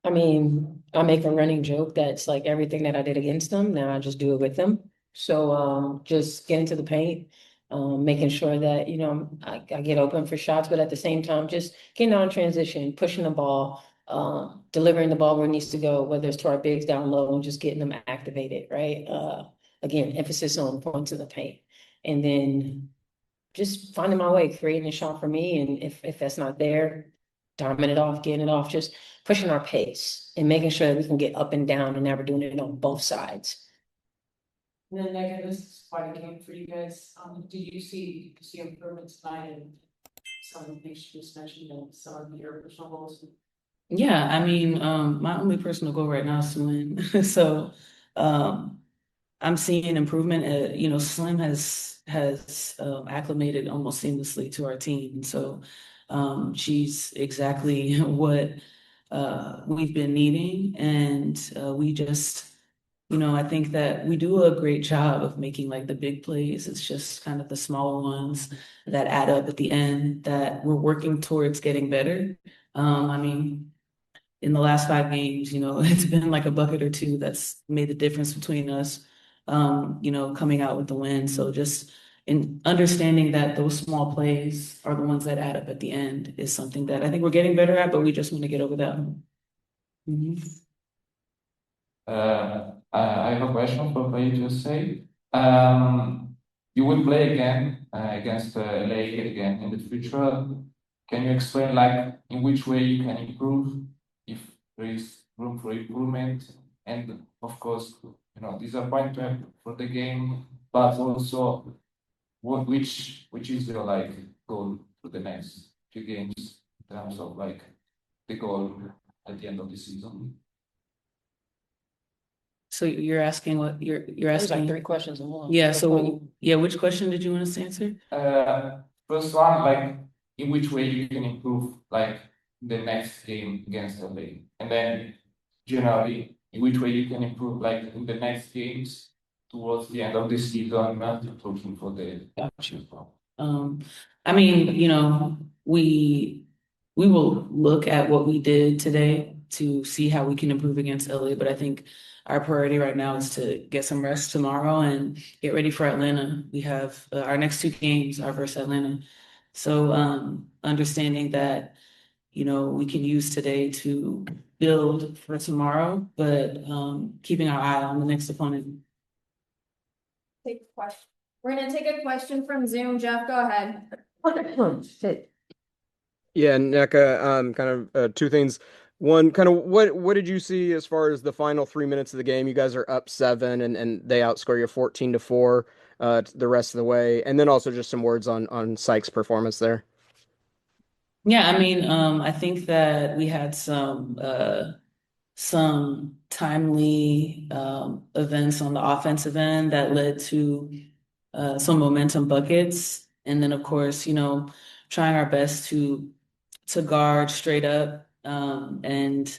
I mean, I make a running joke that's like everything that I did against them, now I just do it with them. So just get into the paint, making sure that, I get open for shots, but at the same time, just getting on transition, pushing the ball, delivering the ball where it needs to go, whether it's to our bigs down low and just getting them activated, right? Again, emphasis on points in the paint. And then just finding my way, creating a shot for me. And if that's not there, diming it off, getting it off, just pushing our pace and making sure that we can get up and down and never doing it on both sides. And then Nneka, this is quite a game for you guys. Did you see improvements tonight in some of the things you just mentioned and some of your personal goals? Yeah, I mean, my only personal goal right now is to win. So, um, I'm seeing improvement. Slim has acclimated almost seamlessly to our team. So, she's exactly what we've been needing, and we just, I think that we do a great job of making like the big plays. It's just kind of the smaller ones that add up at the end that we're working towards getting better. I mean, in the last 5 games, it's been like a bucket or two that's made the difference between us, coming out with the win. So just in understanding that those small plays are the ones that add up at the end is something that I think we're getting better at, but we just want to get over that. Mhm. I have a question for what you just said. You will play again against LA again in the future. Can you explain, like, in which way you can improve, if there is room for improvement, and of course, disappointment for the game, but also which is your like goal for the next few games in terms of like the goal at the end of the season? So you're asking what you're There's like asking? 3 questions in one. Yeah, Which so one? yeah, which question did you want us to answer? First one, like, in which way you can improve, like, the next game against LA, and then generally, in which way you can improve, like, in the next games towards the end of the season, not looking for the. Gotcha. Um, I mean, we will look at what we did today to see how we can improve against LA, but I think our priority right now is to get some rest tomorrow and get ready for Atlanta. We have our next 2 games are versus Atlanta. So understanding that, we can use today to build for tomorrow, but keeping our eye on the next opponent. Take a question. We're gonna take a question from Zoom. Jeff, go ahead. Shit. Yeah, Nneka, kind of two things. One, kind of what did you see as far as the final 3 minutes of the game? You guys are up seven, and they outscore you 14-4 the rest of the way. And then also just some words on Sykes' performance there. Yeah, I mean, I think that we had some timely events on the offensive end that led to some momentum buckets. And then, of course, trying our best to guard straight up and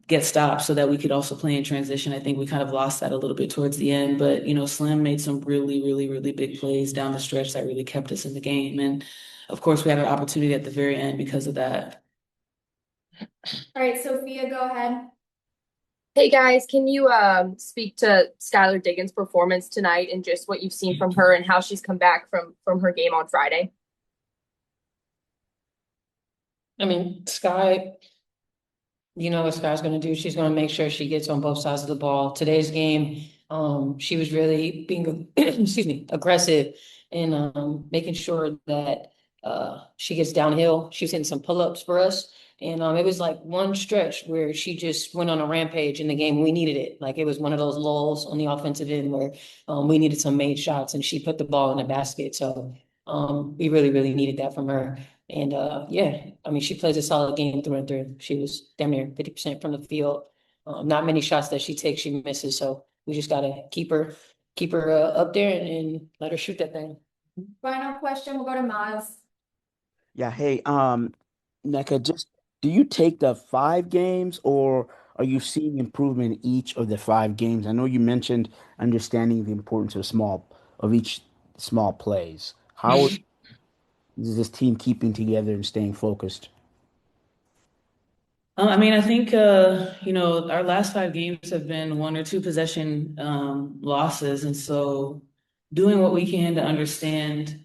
get stopped so that we could also play in transition. I think we kind of lost that a little bit towards the end, but Slim made some really, really, really big plays down the stretch that really kept us in the game. And of course, we had an opportunity at the very end because of that. All right, Sophia, go ahead. Hey guys, can you speak to Skylar Diggins' performance tonight and just what you've seen from her and how she's come back from her game on Friday? I mean, Sky, you know what Sky's gonna do. She's gonna make sure she gets on both sides of the ball. Today's game, she was really being, excuse me, aggressive and making sure that she gets downhill. She was hitting some pull-ups for us. And it was like one stretch where she just went on a rampage in the game. We needed it. Like it was one of those lulls on the offensive end where we needed some made shots and she put the ball in the basket. So we really, really needed that from her. And yeah, I mean, she plays a solid game through and through. She was damn near 50% from the field. Not many shots that she takes, she misses. So we just gotta keep her up there and let her shoot that thing. Final question, we'll go to Miles. Yeah, hey, Nneka, just do you take the 5 games or are you seeing improvement in each of the 5 games? I know you mentioned understanding the importance of each small plays. How is this team keeping together and staying focused? I mean, I think our last 5 games have been 1 or 2 possession losses, and so doing what we can to understand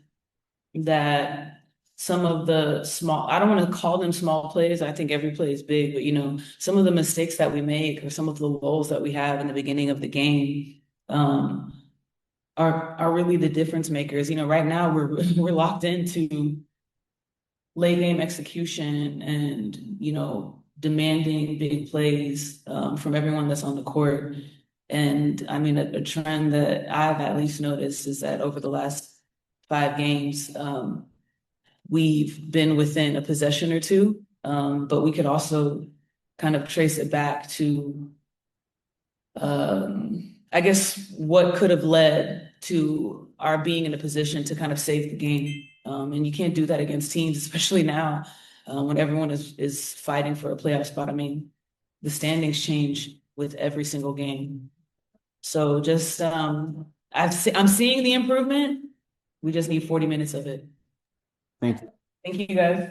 that some of the small, I don't want to call them small plays. I think every play is big, but some of the mistakes that we make or some of the lulls that we have in the beginning of the game are really the difference makers. Right now we're locked into late game execution and demanding big plays from everyone that's on the court. And I mean, a trend that I've at least noticed is that over the last 5 games, we've been within a possession or two, but we could also kind of trace it back to, I guess, what could have led to our being in a position to kind of save the game. And you can't do that against teams, especially now when everyone is fighting for a playoff spot. I mean, the standings change with every single game. So just I'm seeing the improvement. We just need 40 minutes of it. Thank you. Thank you, guys.